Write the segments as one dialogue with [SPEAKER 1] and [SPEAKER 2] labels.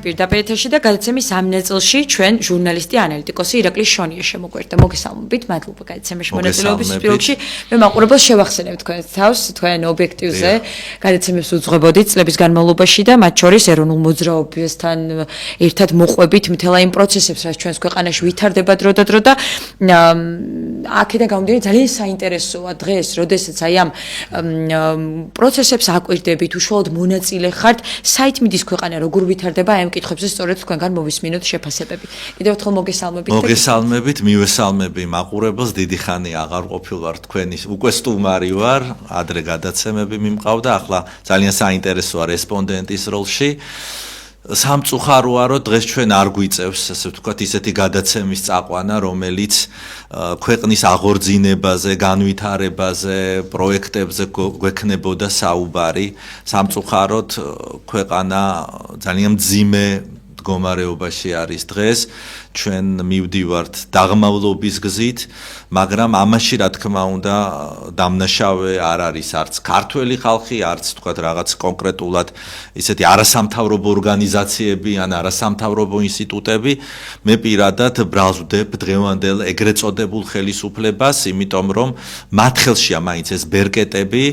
[SPEAKER 1] პირდაპირ ეთერში და გადაცემის ამ ნაწილში ჩვენ ჟურნალისტი ანალიტიკოსი ირაკლი შონია შემოგვერდა. მოგესალმებით, მადლობა გადაცემაში მონაწილეობის პირველში. მე მაყურებელს შევახსენებ თქვენ თავს, თქვენ ობიექტივზე გადაცემებს უძღვებოდით წლების განმავლობაში და მათ შორის ეროვნულ მოძრაობასთან ერთად მოყვებით მთელ იმ პროცესებს, რაც ჩვენს ქვეყანაში ვითარდება დრო და აქედან გამომდინარე ძალიან საინტერესოა დღეს, როდესაც აი ამ პროცესებს აკვირდებით, უშუალოდ მონაწილე ხართ, საით მიდის ქვეყანა, როგორ ვითარდება ამ კითხვებზე სწორედ თქვენგან მოვისმინოთ შეფასებები. კიდევ ერთხელ მოგესალმებით.
[SPEAKER 2] მოგესალმებით, მივესალმები მაყურებელს, დიდი ხანი აღარ ყოფილ ვარ თქვენი უკვე სტუმარი ვარ, ადრე გადაცემები მიმყავდა, ახლა ძალიან საინტერესოა რესპონდენტის როლში. სამწუხაროა, რომ დღეს ჩვენ არ გვიწევს, ასე ვთქვათ, ისეთი გადაცემის წაყვანა, რომელიც ქვეყნის აღორძინებაზე, განვითარებაზე, პროექტებზე გვექნებოდა საუბარი. სამწუხაროდ ქვეყანა ძალიან მძიმე მდგომარეობაში არის დღეს. ჩვენ მივდივართ დაღმავლობის გზით, მაგრამ ამაში რა თქმა უნდა დამნაშავე არ არის არც ქართველი ხალხი, არც თქვათ რაღაც კონკრეტულად ისეთი არასამთავრობო ორგანიზაციები ან არასამთავრობო ინსტიტუტები. მე პირადად ბრალსვდებ დღევანდელ ეგრეთ წოდებულ ხელისუფლებას, იმიტომ რომ მათ ხელშია მაინც ეს ბერკეტები,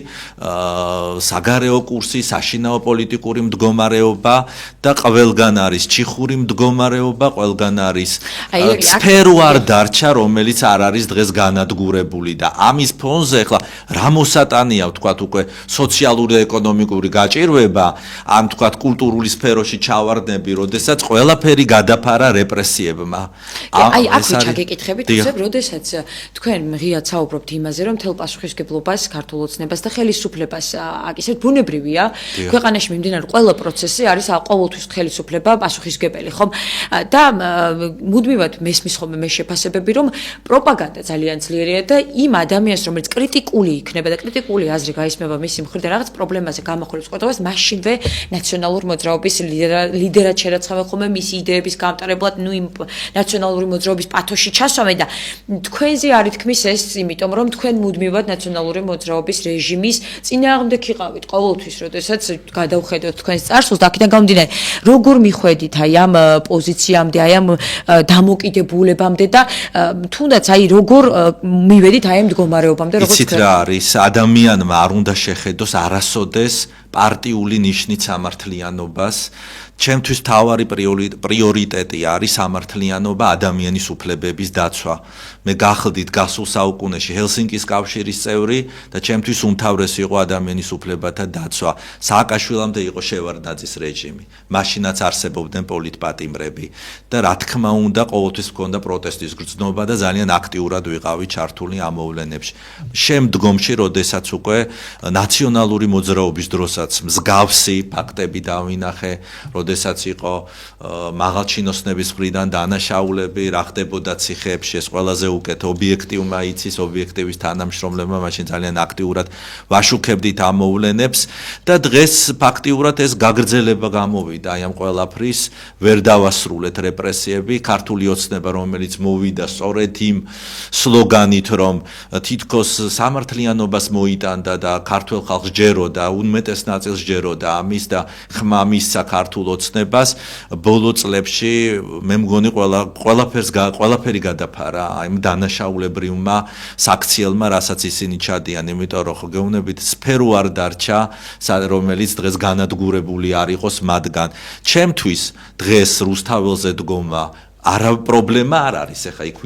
[SPEAKER 2] საგარეო კურსი, საშინაო პოლიტიკური მდგომარეობა და ყველგან არის ჩიხური მდგომარეობა, ყველგან არის სფერო არ დარჩა, რომელიც არ არის დღეს განადგურებული და ამის ფონზე ახლა რა მოსატანია ვთქვათ უკვე სოციალური და ეკონომიკური გაჭირვება, ან ვთქვათ კულტურული სფეროში ჩავარდნები, როდესაც ყველაფერი გადაფარა რეპრესიებმა.
[SPEAKER 1] აი აქ ჩაგეკითხებით, როდესაც თქვენ ღიად საუბრობთ იმაზე, რომ მთელ პასუხისმგებლობას, ქართულ ოცნებას და ხელისუფლებას აკისრებთ, ბუნებრივია, ქვეყანაში მიმდინარე ყველა პროცესი არის ყოველთვის ხელისუფლება პასუხისმგებელი, ხომ? და მუდმივად მესმის ხოლმე მე შეფასებები, რომ პროპაგანდა ძალიან ძლიერია და იმ ადამიანს, რომელიც კრიტიკული იქნება და კრიტიკული აზრი გაისმება მისი მხრიდან რაღაც პრობლემაზე გამახვილებს ყურადღებას, მაშინვე ნაციონალური მოძრაობის ლიდერად შერაცხავენ ხოლმე მისი იდეების გამტარებლად, იმ ნაციონალური მოძრაობის პათოში ჩასვამენ და თქვენზე არ ითქმის ეს, იმიტომ რომ თქვენ მუდმივად ნაციონალური მოძრაობის რეჟიმის წინააღმდეგ იყავით ყოველთვის, როდესაც გადავხედოთ თქვენს წარსულს და აქედან გამომდინარე, როგორ მიხვედით აი ამ პოზიციამდე, აი ამ დამოკიდებულებამდე და თუნდაც აი როგორ მივედით აი ამ მდგომარეობამდე, როგორც
[SPEAKER 2] იცით რა არის, ადამიანმა არ უნდა შეხედოს არასოდეს პარტიული ნიშნით სამართლიანობას. ჩემთვის თავარი პრიორიტეტი არის სამართლიანობა, ადამიანის უფლებების დაცვა. მე გახლდით გასულ საუკუნეში ჰელსინკის კავშირის წევრი და ჩემთვის უმთავრესი იყო ადამიანის უფლებათა დაცვა. სააკაშვილამდე იყო შევარდნაძის რეჟიმი. მაშინაც არსებობდნენ პოლიტპატიმრები და რა თქმა უნდა ყოველთვის მქონდა პროტესტის გრძნობა და ძალიან აქტიურად ვიყავი ჩართული ამ მოვლენებში. შემდგომში, როდესაც უკვე ნაციონალური მოძრაობის დროსაც მსგავსი ფაქტები დავინახე, როდესაც იყო მაღალჩინოსნების მხრიდან დანაშაულები, რა ხდებოდა ციხეებში, ეს ყველაზე უკეთ ობიექტივმა იცის, ობიექტივის თანამშრომლებმა მაშინ ძალიან აქტიურად ვაშუქებდით ამ მოვლენებს და დღეს ფაქტიურად ეს გაგრძელება გამოვიდა აი ამ ყველაფრის, ვერ დავასრულეთ რეპრესიები, ქართული ოცნება, რომელიც მოვიდა სწორედ იმ სლოგანით, რომ თითქოს სამართლიანობას მოიტანდა და ქართულ ხალხს ჯეროდა, უმეტეს ნაწილს ჯეროდა ამის და ხმა მისცა ქართულ ოცნებას, ბოლო წლებში მე მგონი ყველაფერი გადაფარა აი დანაშაულებრივმა საქციელმა, რასაც ისინი ჩადიან, იმიტომ რომ ხო გეუბნებით სფერო არ დარჩა, რომელიც დღეს განადგურებული არ იყოს მათგან. ჩემთვის დღეს რუსთაველზე დგომა პრობლემა არ არის, ეხა იქ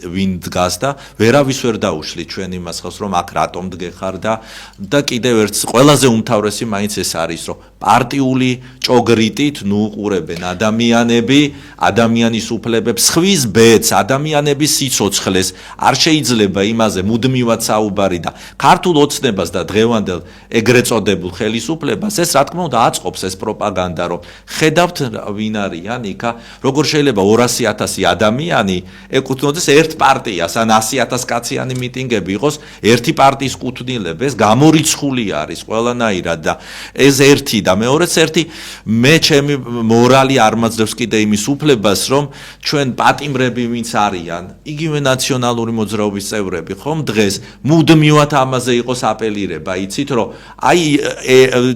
[SPEAKER 2] ვინ დგას და ვერავის ვერ დაუშლით ჩვენ იმას ხელს, რომ აქ რატომ დგეხარ და კიდევ ერთ ყველაზე უმთავრესი მაინც ეს არის, რომ პარტიული ჭოგრიტით ნუყურებენ ადამიანები, ადამიანის უფლებებს, ხვის ბედს, ადამიანების სიცოცხლეს, არ შეიძლება იმაზე მუდმივად საუბარი და ქართულ ოცნებას და დღევანდელ ეგრეთ წოდებულ ხელისუფლებას ეს რა თქმა უნდა აწყობს ეს პროპაგანდა, რომ ხედავთ ვინ არიან იქა, როგორ შეიძლება 200 100,000 ადამიანი ეკუთვნოდეს ერთ პარტიას, ან 100,000 კაციანი მიტინგები იყოს ერთი პარტიის კუთვნილება, ეს გამორიცხული არის ყველანაირად და ეს ერთი და მეორეც ერთი მე ჩემი მორალი არ მაძლევს კიდე იმის უფლებას, რომ ჩვენ პატიმრები ვინც არიან, იგივე ნაციონალური მოძრაობის წევრები, ხომ დღეს მუდმივად ამაზე იყოს აპელირება, იცით, რომ აი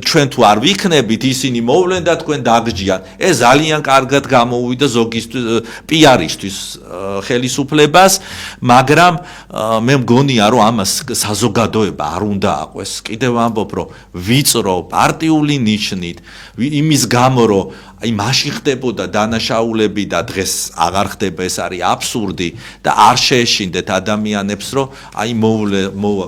[SPEAKER 2] ჩვენ თუ არ ვიქნებით, ისინი მოვლენ და თქვენ დაგჯიან. ეს ძალიან კარგად გამოუვიდა ზოგისთვის პიარისთვის ხელისუფლებას, მაგრამ მე მგონია, რომ ამას საზოგადოება არ უნდა აყვეს. კიდევ ვამბობ, რომ ვიწრო პარტიული ნიშნით, იმის გამო, რომ აი მაშინ ხდებოდა დანაშაულები და დღეს აღარ ხდება, ეს არის აბსურდი და არ შეეშინდეთ ადამიანებს, რომ აი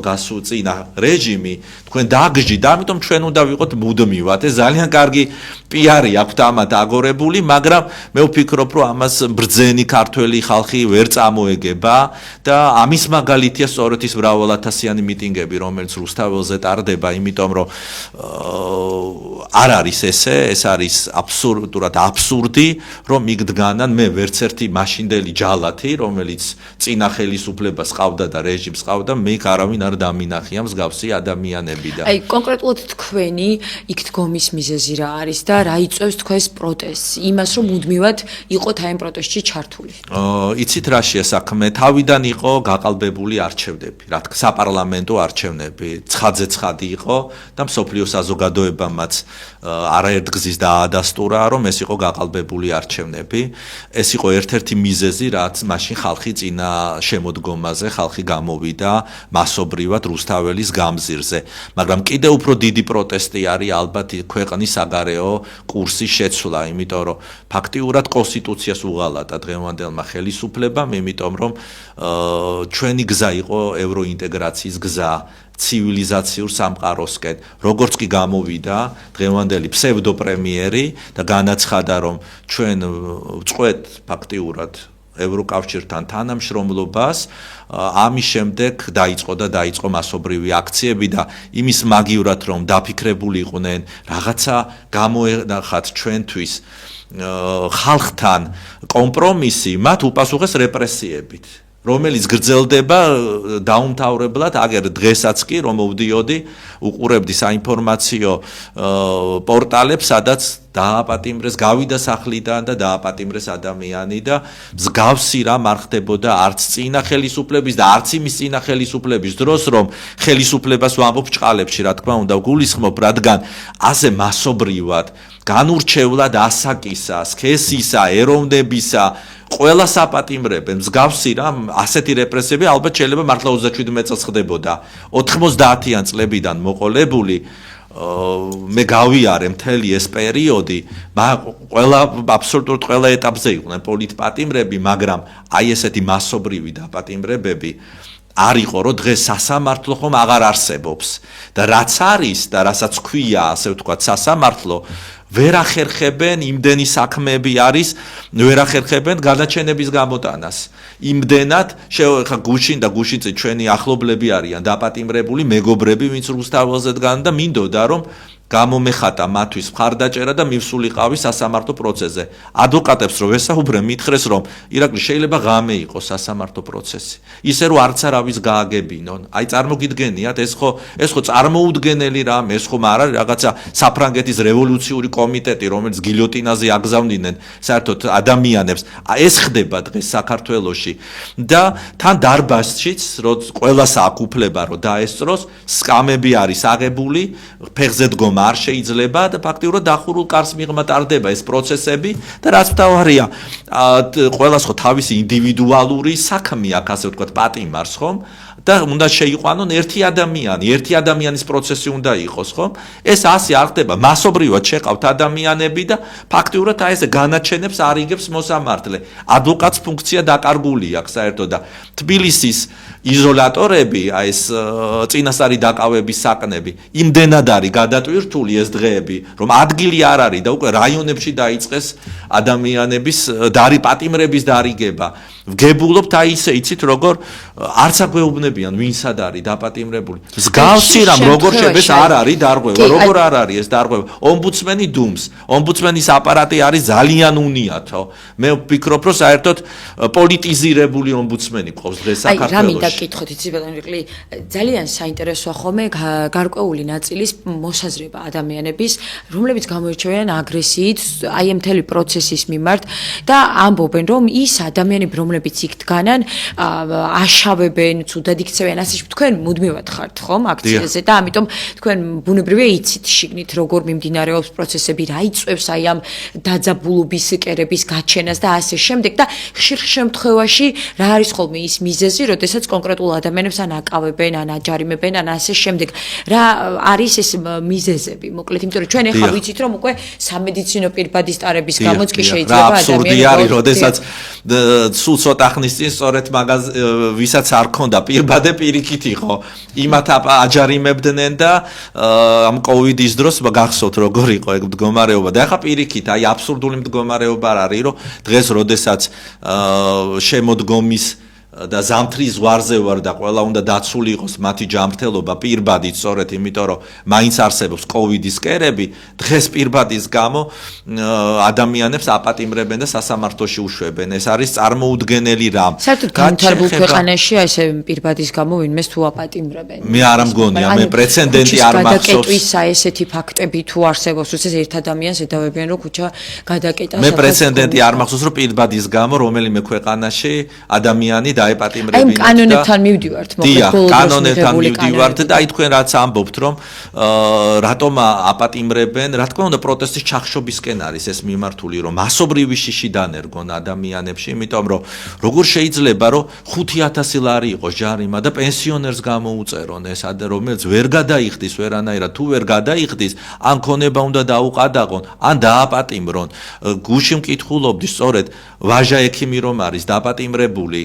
[SPEAKER 2] გასუწინა რეჟიმი თქვენ დაგჯით, ამიტომ ჩვენ უნდა ვიყოთ მუდმივად. ეს ძალიან კარგი პიარი აქვთ ამათ აგორებული, მაგრამ მე ვფიქრობ, რომ ამას ბრძენი ქართველი ხალხი ვერ წამოეგება და ამის მაგალითია სწორედ ის მრავალათასიანი მიტინგები, რომელიც რუსთაველზე ტარდება, იმიტომ რომ არ არის ესე, ეს არის აბსურდი, რომ მიგდგანან მე ვერც ერთი მაშინდელი ჯალათი, რომელიც წინა ხელისუფლებას ყავდა და რეჟიმს ყავდა, მე არავინ არ დამინახია მსგავსი ადამიანები და
[SPEAKER 1] აი კონკრეტულად თქვენი იქ დგომის მიზეზი რა არის და რა იწვევს თქვენს პროტესტს, იმას რომ მუდმივად იყოთ აი ამ პროტესტში ჩართული.
[SPEAKER 2] იცით რა შეასაქმე, თავიდან იყო გაყალბებული არჩევნები, რა თქმა უნდა, საპარლამენტო არჩევნები, ცხადზე-ცხადი იყო და მსოფლიო საზოგადოებამაც არაერთგზის დაადასტურა, რომ ეს იყო გაყალბებული არჩევნები. ეს იყო ერთ-ერთი მიზეზი, რაც მაშინ ხალხი წინა შემოდგომაზე ხალხი გამოვიდა მასობრივად რუსთაველის გამზირზე. მაგრამ კიდევ უფრო დიდი პროტესტი არის ალბათ ქვეყნის საგარეო კურსის შეცვლა, იმიტომ რომ ფაქტიურად კონსტიტუციას უღალატა დღევანდელმა ხელისუფლებამ, იმიტომ რომ ჩვენი გზა იყო ევროინტეგრაციის გზა ცივილიზაციურ სამყაროსკენ, როგორც კი გამოვიდა დღევანდელი ფსევდოპრემიერი და განაცხადა, რომ ჩვენ ვწყვეთ ფაქტიურად ევროკავშირთან თანამშრომლობას, ამის შემდეგ დაიწყო მასობრივი აქციები და იმის მაგივრად, რომ დაფიქრებული იყვნენ რაღაცა გამოენახათ ჩვენთვის ხალხთან კომპრომისი, მათ უპასუხეს რეპრესიებით, რომელიც გრძელდება დაუმთავრებლად, აგერ დღესაც კი რომ მოვდიოდი, უყურებდი საინფორმაციო პორტალებს, სადაც დააპატიმრეს, გავიდა სახლიდან და დააპატიმრეს ადამიანი და მსგავსი რამ არ ხდებოდა არც წინა ხელისუფლების და არც იმის წინა ხელისუფლების დროს, რომ ხელისუფლებას ვამბობ ჭყალებში, რა თქმა უნდა, გულისხმობ, რადგან ასე მასობრივად განურჩევლად ასაკისა, სქესისა, ეროვნებისა ყველა საპატიმრებენ, მსგავსი რამ ასეთი რეპრესიები ალბათ შეიძლება მართლა 37 წელს ხდებოდა. 90-იან წლებიდან მოყოლებული მე გავიარე მთელი ეს პერიოდი, აბსოლუტურად ყველა ეტაპზე იყვნენ პოლიტპატიმრები, მაგრამ აი ესეთი მასობრივი დაპატიმრებები არ იყო, რომ დღეს სასამართლო ხომ აღარ არსებობს და რაც არის და რასაც ქვია, ასე ვთქვათ, სასამართლო ვერ ახერხებენ, იმდენი საქმეები არის, ვერ ახერხებენ გადაჩენების გამოტანას. იმდენად ხა გუშინ და გუშინწინ ჩვენი ახლობლები არიან დაპატიმრებული, მეგობრები, ვინც რუსთაველზე დგან და მინდოდა, რომ გამომეხატა მათთვის მხარდაჭერა და მივსულიყავი სასამართლო პროცესზე. ადვოკატებს რო ვესაუბრე, მითხრეს, რომ ირაკლი შეიძლება ღამე იყოს სასამართლო პროცესი. ისე რომ არც არავის გააგებინონ. აი წარმოგიდგენიათ, ეს ხო წარმოუდგენელი რამ, ეს ხომ არ არის რაღაცა საფრანგეთის რევოლუციური კომიტეტი, რომელიც გილოტინაზე აგზავნიდნენ საერთოდ ადამიანებს. ეს ხდება დღეს საქართველოში და თან დარბაზშიც, რომ ყველას აქვს უფლება, რომ დაესწროს, სკამები არის აღებული, ფეხზე დგომა არ შეიძლება და ფაქტიურად დახურულ კარს მიღმა ტარდება ეს პროცესები და რაც მთავარია, ყველას ხო თავისი ინდივიდუალური საქმე აქვს, ასე ვთქვათ, პატიმარს, ხომ? და უნდა შეიყვანონ ერთი ადამიანის პროცესი უნდა იყოს, ხომ? ეს ასე არ ხდება, მასობრივად შეყავთ ადამიანები და ფაქტიურად აი ესე განაჩენებს არ იგებს მოსამართლე. ადვოკატს ფუნქცია დაკარგული აქვს საერთოდ და თბილისის იზოლატორები, აი ეს წინასწარი დაკავების საყნები, იმდენად არის გადატვირთული ეს დღეები, რომ ადგილი არ არის და უკვე რაიონებში დაიწყეს ადამიანების პატიმრების დარიგება. ვგებულობთ აი ისე იცით როგორ არც აგვეუბნებიან ვინ სად არის დაპატიმრებული. მსგავსი რამ როგორ შედეს არ არის დარღვევა, როგორ არ არის ეს დარღვევა. ომბუდსმენი დუმს, ომბუდსმენის აპარატი არის ძალიან უნიათო. მე ვფიქრობ, რომ საერთოდ პოლიტიზირებული ომბუდსმენი ყავს დღეს საქართველოში.
[SPEAKER 1] რა მინდა გითხოთ, იცი ბატონო ირგლი, ძალიან საინტერესოა ხოლმე გარკვეული ნაწილის მოსაზრება ადამიანების, რომლებიც გამოირჩევიან აგრესიით აი ამ მთელი პროცესის მიმართ და ამბობენ, რომ ის ადამიანები, რომლებიც იქ დგანან, აშავებენ, ცუდად იქცევიან, ასე თქვენ მუდმივად ხართ ხომ აქციაზე და ამიტომ თქვენ ბუნებრივია იცით შიგნით როგორ მიმდინარეობს პროცესები, რა იწვევს აი ამ დაძაბულობის კერების გაჩენას და ასე შემდეგ და ხშირ შემთხვევაში რა არის ხოლმე ის მიზეზი, როდესაც კონკრეტულ ადამიანებს ან აკავებენ, ან აჯარიმებენ, ან ასე შემდეგ. რა არის ეს მიზეზები? მოკლედ, იმიტომ რომ ჩვენ ახლა ვიცით რომ უკვე სამედიცინო პირბადის ტარების გამოც კი შეიძლება
[SPEAKER 2] ადამიანი არის, როდესაც სულ ცოტა ხნის წინ სწორედ ვისაც არ ქონდა პირბადე პირიქით იყო. იმათ აჯარიმებდნენ და ამ კოვიდის დროს გახსოვთ როგორ იყო ეგ მდგომარეობა და ახლა პირიქით, აი აბსურდული მდგომარეობა არის, რომ დღეს როდესაც შემოდგომის და ზამთრის ზღვარზე ვარ და ყველა უნდა დაცული იყოს მათი ჯანმრთელობა პირბადით, სწორედ იმიტომ რომ მაინც არსებობს კოვიდის კერები, დღეს პირბადის გამო ადამიანებს აპატიმრებენ და სასამართლოში უშვებენ. ეს არის წარმოუდგენელი რამ.
[SPEAKER 1] საერთოდ განვითარებულ ქვეყანაში ესე პირბადის გამო ვინმეს თუ აპატიმრებენ.
[SPEAKER 2] მე არ მგონია, მე პრეცედენტი არ მახსოვს.
[SPEAKER 1] გადაკეტვისა ესეთი ფაქტები თუ არსებობს, უცეს ერთ ადამიანს ედავებიან რომ ქუჩა გადაკეტა.
[SPEAKER 2] მე პრეცედენტი არ მახსოვს რომ პირბადის გამო რომელიმე ქვეყანაში ადამიანი დაეპატიმრებინათ და
[SPEAKER 1] კანონებთან მივდივართ,
[SPEAKER 2] მოკლედ კანონებთან მივდივართ და აი თქვენ რაც ამბობთ რომ რატომ აპატიმრებენ, რა თქმა უნდა პროტესტის ჩახშობისკენ არის ეს მიმართული, რომ მასობრივი შიში დანერგონ ადამიანებში, იმიტომ რომ როგორ შეიძლება რომ 5000 ლარი იყოს ჯარიმა და პენსიონერს გამოუწერონ ეს რომელიც ვერ გადაიხდის ვერანაირად, თუ ვერ გადაიხდის, ან ქონება უნდა დაუყადაღონ, ან დააპატიმრონ. გუში მკითხულობდი სწორედ ვაჟა ექიმი რომ არის დაპატიმრებული,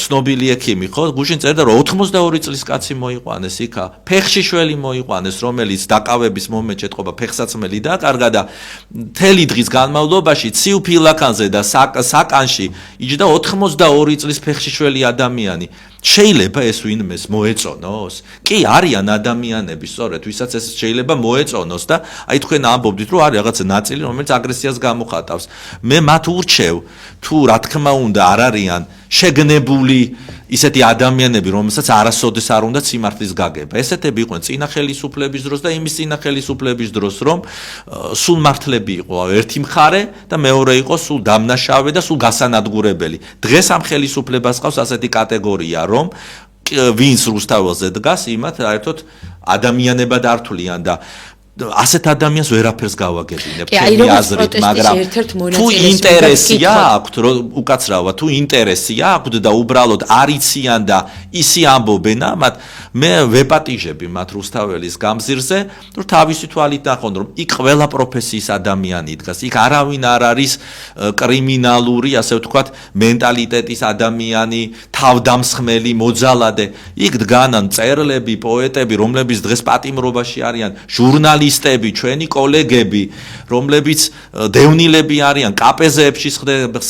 [SPEAKER 2] ცნობილი ექიმი, ხო? გუშინ წერდა რომ 82 წლის კაცი მოიყვანეს იქა, ფეხში შველი მოიყვანეს, რომელიც დაკავების მომენტში ეთყობა ფეხსაცმელი დაკარგა და მთელი დღის განმავლობაში ცივ ფილაქანზე და საკანში იჯდა 82 წლის ფეხში შველი ადამიანი. შეიძლება ეს ვინმეს მოეწონოს? კი, არიან ადამიანები, სწორედ, ვისაც ეს შეიძლება მოეწონოს და აი თქვენ ამბობდით, რომ არის რაღაცა ნაწილი, რომელიც აგრესიას გამოხატავს. მე მათ ურჩევ, თუ რა თქმა უნდა არ არიან შეგნებული ისეთი ადამიანები, რომელსაც არასოდეს არ უნდა სიმართლის გაგება. ესეთები იყვნენ წინა ხელისუფლების დროს და იმის წინა ხელისუფლების დროს, რომ სულ მართლები იყო ერთი მხარე და მეორე იყო სულ დამნაშავე და სულ გასანადგურებელი. დღეს ამ ხელისუფლებას ყავს ასეთი კატეგორია, რომ ვინც რუსთაველზე დგას, იმათ საერთოდ ადამიანებად ართვლიან და ასეთ ადამიანს ვერაფერს გავაგებინებ ჩემი აზრით, მაგრამ თუ ინტერესია აქვთ, უკაცრავად, თუ ინტერესია აქვთ და უბრალოდ არიციან და ისი ამბობენ ამათ, მე ვეპატიჟები მათ რუსთაველის გამზირზე, რომ თავისი თვალით ნახონ, რომ იქ ყველა პროფესიის ადამიანი დგას, იქ არავინ არ არის კრიმინალური, ასე ვთქვათ, მენტალიტეტის ადამიანი, თავდამსხმელი, მოძალადე, იქ დგანან მწერლები, პოეტები, რომლებიც დღეს პატიმრობაში არიან, ჟურნალისტები, ჩვენი კოლეგები, რომლებიც დევნილები არიან, კაპეზეებში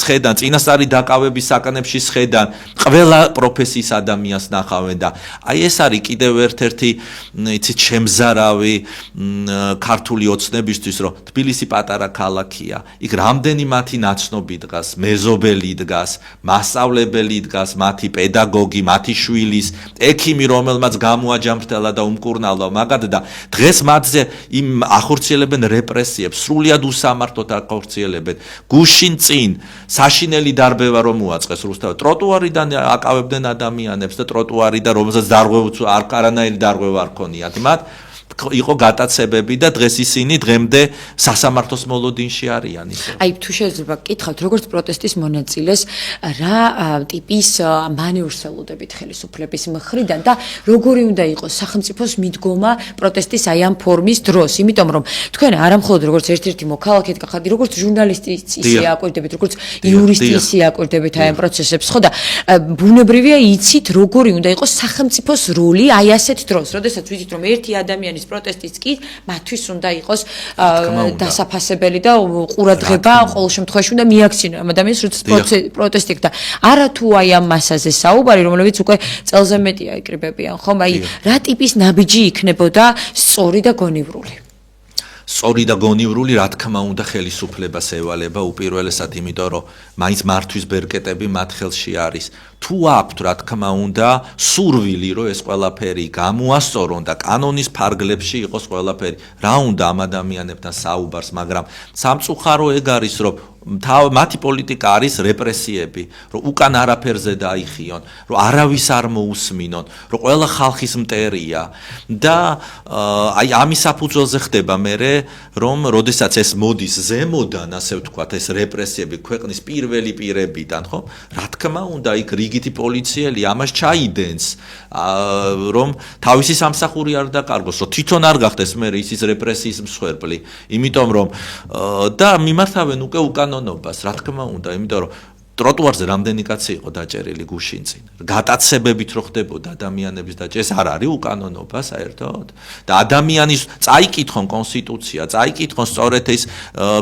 [SPEAKER 2] სხედან, წინასწარი დაკავების საკანებში სხედან, ყველა პროფესიის ადამიანს ნახავენ და აი ეს არის კიდევ ერთ-ერთი, იცით, შემზარავი ქართული ოცნებისთვის, რომ თბილისი პატარა ქალაქია, იქ რამდენი მათი ნაცნობი დგას, მეზობელი დგას, მასწავლებელი დგას, მათი პედაგოგი, მათი შვილის, ექიმი, რომელმაც გამოაჯამრთელა და უმკურნალო მაგად და დღეს მათზე იმ ახორციელებენ რეპრესიებს, სრულიად უსამართლოდ ახორციელებენ. გუშინ წინ საშინელი დარბევა რომ მოაწყეს რუსთაველს, ტროტუარიდან აკავებდნენ ადამიანებს და ტროტუარიდან რომელსაც არანაირი დარღვევა არ ქონიათ მათ, იყო გატაცებები და დღეს ისინი დღემდე სასამართლოს მოლოდინში არიან ისე.
[SPEAKER 1] აი თუ შეიძლება გკითხავთ როგორც პროტესტის მონაწილეს რა ტიპის მანევრს ელოდებით ხელისუფლების მხრიდან და როგორი უნდა იყოს სახელმწიფოს მიდგომა პროტესტის აი ამ ფორმის დროს, იმიტომ რომ თქვენ არამხოლოდ როგორც ერთ-ერთი მოქალაქედ გახართ, როგორც ჟურნალისტი ისე აკვირდებით, როგორც იურისტი ისე აკვირდებით აი ამ პროცესებს, ხო და ბუნებრივია იცით როგორი უნდა იყოს სახელმწიფოს როლი აი ასეთ დროს, როდესაც ვიცით რომ ერთი ადამიანის პროტესტიც კი მათთვის უნდა იყოს დასაფასებელი და ყურადღება ყოველ შემთხვევაში უნდა მიაქცინო ამ ადამიანს როცა პროტესტი და არა თუ აი ამ მასაზე საუბარი რომლებიც უკვე წელზე მეტია იკრიბებიან ხომ აი რა ტიპის ნაბიჯი იქნებოდა სწორი და გონივრული
[SPEAKER 2] სწორი და გონივრული რა თქმა უნდა ხელისუფლებას ევალება უპირველესად იმიტომ რომ მაინც მართვის ბერკეტები მათ ხელში არის თუ აქვთ რა თქმა უნდა სურვილი რომ ეს ყველაფერი გამოასწორონ და კანონის ფარგლებში იყოს ყველაფერი რა უნდა ამ ადამიანებთან საუბარს მაგრამ სამწუხარო ეგ არის რომ მათი პოლიტიკა არის რეპრესიები რომ უკან არაფერზე დაიხიონ რომ არავის არ მოусმინონ რომ ყველა ხალხის მტერია და აი ამის საფუძველზე ხდება მერე რომ როდესაც ეს მოდის ზემოდან ასე ვთქვათ ეს რეპრესიები ქვეყნის პირველი პირებიდან ხო რა თქმა უნდა იქ რიგითი პოლიციელი ამას ჩაიდენს რომ თავისი სამსახური არ დაკარგოს რომ თვითონ არ გახდეს მერე ისის რეპრესიის მსხვერპლი იმიტომ რომ და მიმართავენ უკვე უკანონობას რა თქმა უნდა იმიტომ რომ ტროტუარზე რამდენი კაცი იყო დაჭერილი გუშინ წინ გატაცებებით რო ხდებოდა ადამიანების დაჭერა ეს არ არის უკანონობა საერთოდ და ადამიანის წაიკითხონ კონსტიტუცია წაიკითხონ სწორედ ეს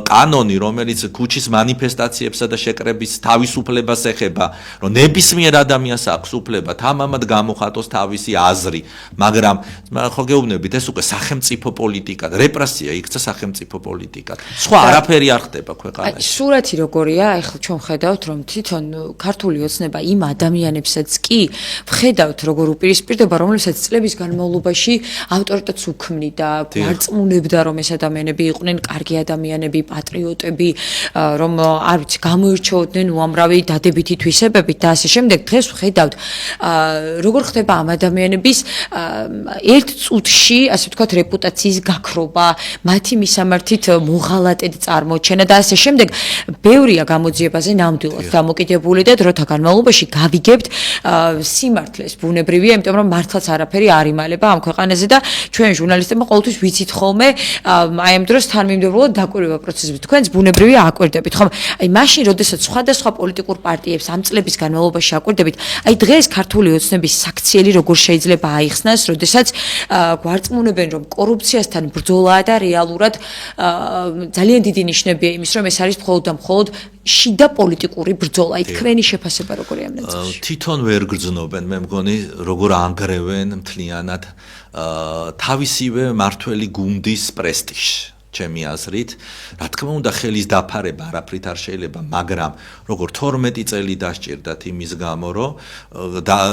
[SPEAKER 2] კანონი რომელიც ქუჩის მანიფესტაციებსა და შეკრების თავისუფლებას ეხება რომ ნებისმიერ ადამიანს აქვს უფლება თამამად გამოხატოს თავისი აზრი მაგრამ ხო გეუბნებით ეს უკვე სახელმწიფო პოლიტიკა რეპრესია იქცა სახელმწიფო პოლიტიკა სხვა არაფერი არ ხდება ქვეყანაში
[SPEAKER 1] სურათი როგორია ახლა ჩვენ ხედავთ რომ თვითონ ქართული ოცნება იმ ადამიანებსაც კი ვხედავთ როგორ უპირისპირდება რომელსაც წლების განმავლობაში ავტორიტეტს უქმნიდა გვარწმუნებდა რომ ეს ადამიანები იყვნენ კარგი ადამიანები პატრიოტები რომ არ ვიცი გამოირჩეოდნენ უამრავი დადებითი თვისებებით და ასე შემდეგ დღეს ვხედავთ როგორ ხდება ამ ადამიანების ერთ წუთში ასე ვთქვათ რეპუტაციის გაქრობა მათი მისამართით მოღალატედ წარმოჩენა და ასე შემდეგ ბევრია გამოძიებაზე ნამდვილად დამოკიდებული და დროთა განმავლობაში გავიგებთ სიმართლეს ბუნებრივია, იმიტომ რომ მართლაც არაფერი არ იმალება ამ ქვეყანაზე და ჩვენ ჟურნალისტებმა ყოველთვის ვიცით ხოლმე აი ამ დროს თანმიმდევრულად დაკვირვება პროცესები. თქვენც ბუნებრივია აკვირდებით, ხომ? აი მაშინ, როდესაც სხვადასხვა პოლიტიკურ პარტიებს ამ წლების განმავლობაში აკვირდებით, აი დღეს ქართული ოცნების საქციელი როგორ შეიძლება აიხსნას, როდესაც გვარწმუნებენ რომ კორუფციასთან ბრძოლაა და რეალურად ძალიან დიდი ნიშნებია იმის, რომ ეს არის მხოლოდ და მხოლოდ შიდა პოლიტიკური ბრძოლა. აი თქვენი შეფასება როგორია ამ ნაწილში?
[SPEAKER 2] თვითონ ვერ გრძნობენ, მე მგონი, როგორ ანგრევენ მთლიანად თავისივე მართველი გუნდის პრესტიჟს. ჩემი აზრით, რა თქმა უნდა, ხელის დაფარება არაფრით არ შეიძლება, მაგრამ როგორ 12 წელი დასჭირდათ იმის გამო, რომ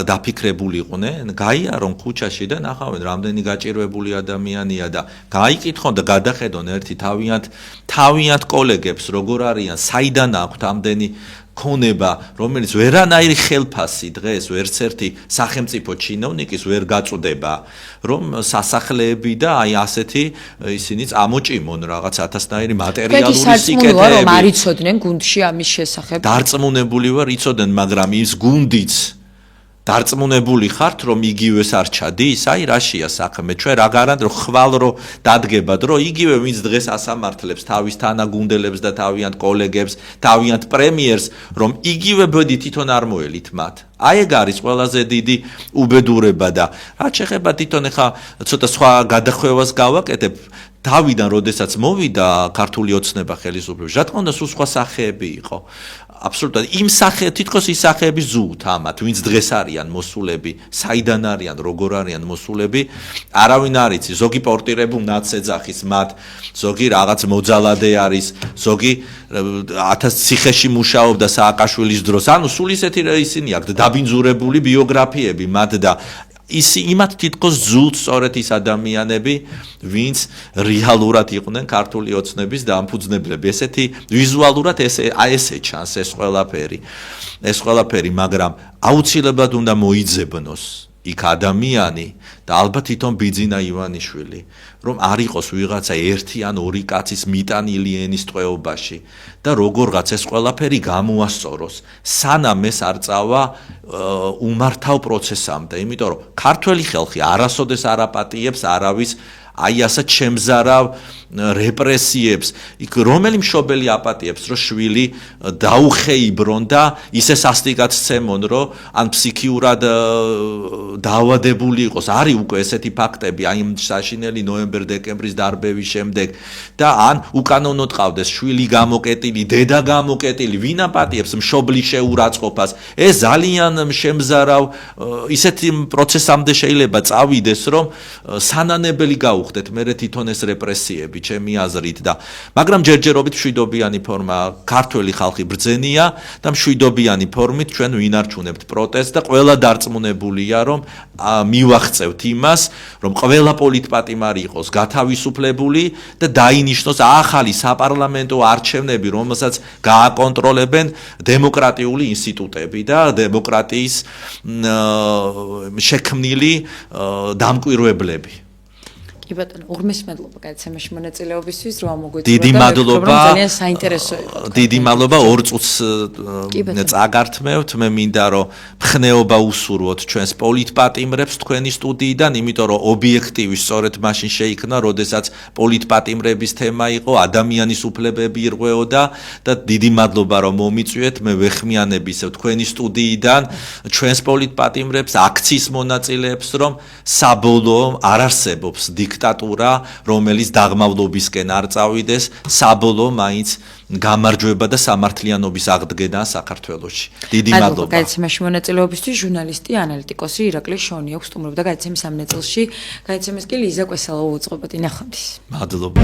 [SPEAKER 2] დაფიქრებულიყვნენ, გაიარონ ქუჩაში და ნახავენ, რამდენი გაჭირვებული ადამიანია და გაიკითხონ და გადახედონ ერთი თავიანთ კოლეგებს, როგორ არიან, საიდან აქვთ ამდენი ქონება, რომელიც ვერანაირი ხელფასი დღეს ვერცერთი სახელმწიფო ჩინოვნიკის ვერ გაწუდება, რომ სასახლეები და აი ასეთი ისინი წამოჭიმონ რაღაც ათასნაირი მატერიალური სიკეთეები.
[SPEAKER 1] რომ არ იცოდნენ გუნდში ამის შესახებ.
[SPEAKER 2] დარწმუნებული ვარ, იცოდნენ, მაგრამ ის გუნდიც დარწმუნებული ხართ რომ იგივეს არ ჩადის? აი რაშია საქმე? ჩვენ რა გარანტ რომ ხვალ რო დადგებად რომ იგივე ვინც დღეს ასამართლებს თავის თანაგუნდელებს და თავიანთ კოლეგებს, თავიანთ პრემიერს, რომ იგივე ბედი თვითონ არ მოელით მათ. აი ეგ არის ყველაზე დიდი უბედურება და რაც შეეხება თვითონ ახლა ცოტა სხვა გადახვევას გავაკეთებ თავიდან როდესაც მოვიდა ქართული ოცნება ხელისუფლებაში, რა თქმა უნდა სულ სხვა სახეები იყო. აბსოლუტურად იმ თითქოს ის სახეების ზუთ ამათ, ვინც დღეს არიან მოსულები, საიდან არიან, როგორ არიან მოსულები, არავინ არ იცი, ზოგი პორტირებულ ნაცს ეძახის მათ, ზოგი რაღაც მოძალადე არის, ზოგი 1000 ციხეში მუშაობდა სააკაშვილის დროს. ანუ სულ ისეთი ისინი აქვს დაბინძურებული ბიოგრაფიები მათ და იმათ თითქოს ზულთ სწორედ ის ადამიანები, ვინც რეალურად იყვნენ ქართული ოცნების დამფუძნებლები. ესეთი ვიზუალურად ესე ჩანს ეს ყველაფერი, მაგრამ აუცილებლად უნდა მოიძებნოს იქ ადამიანი და ალბათ თვითონ ბიძინა ივანიშვილი, რომ არ იყოს ვიღაცა ერთი ან ორი კაცის მიტანილი ენის ტყვეობაში და როგორღაც ეს ყველაფერი გამოასწოროს, სანამ ეს არ წავა უმართავ პროცესამდე, იმიტომ რომ ქართველი ხალხი არასოდეს არ აპატიებს არავის აი ასეთ შემზარავ რეპრესიებს, იქ რომელი მშობელი აპატიებს, რომ შვილი დაუხეიბრონ და ისე სასტიკად სცემონ, რომ ან ფსიქიურად დაავადებული იყოს. არის უკვე ესეთი ფაქტები, აი საშინელი ნოემბერ-დეკემბრის დარბევის შემდეგ და ან უკანონოდ ყავდეს შვილი გამოკეტილი, დედა გამოკეტილი, ვინ აპატიებს მშობლის შეურაცხყოფას. ეს ძალიან შემზარავ ისეთი პროცესამდე შეიძლება წავიდეს, რომ სანანებელი გაუხდეთ მერე თვითონ ეს რეპრესიები. ჩემი აზრით და მაგრამ ჯერჯერობით მშვიდობიანი ფორმა ქართველი ხალხი ბრძენია და მშვიდობიანი ფორმით ჩვენ ვინარჩუნებთ პროტესტს და ყველა დარწმუნებულია რომ მივახცევთ იმას რომ ყველა პოლიტპატიმარი იყოს გათავისუფლებული და დაინიშნოს ახალი საპარლამენტო არჩევნები რომელსაც გააკონტროლებენ დემოკრატიული ინსტიტუტები და დემოკრატიის შექმნილი დამკვირვებლები.
[SPEAKER 1] კი ბატონო, უღმეს მადლობა გადაცემაში მონაწილეობისთვის, რომ ამოგვიწევთ.
[SPEAKER 2] დიდი მადლობა.
[SPEAKER 1] ძალიან საინტერესო იყო.
[SPEAKER 2] დიდი მადლობა 2 წუთს წაგართმევთ. მე მინდა რომ მხნეობა უსურვოთ ჩვენს პოლიტპატიმრებს თქვენი სტუდიიდან, იმიტომ რომ ობიექტივი სწორედ მაშინ შეიქმნა, როდესაც პოლიტპატიმრების თემა იყო ადამიანის უფლებები ირღვეოდა და დიდი მადლობა რომ მომიწვიეთ. მე ვეხმიანებ ისევ თქვენი სტუდიიდან ჩვენს პოლიტპატიმრებს, აქციის მონაწილეებს, რომ საბოლოო არ არსებობს დიქტატურა, რომელიც დაღმავლობისკენ არ წავიდეს, საბოლოო მაინც გამარჯვება და სამართლიანობის აღდგენა საქართველოში. დიდი მადლობა.
[SPEAKER 1] გადაცემაში მონაწილეობისთვის ჟურნალისტი, ანალიტიკოსი ირაკლი შონი აქვს სტუმრობდა გადაცემის ამ ნაწილში. გადაცემას კი ლიზა კვესალავა უწყობოდი. ნახვამდის.
[SPEAKER 2] მადლობა.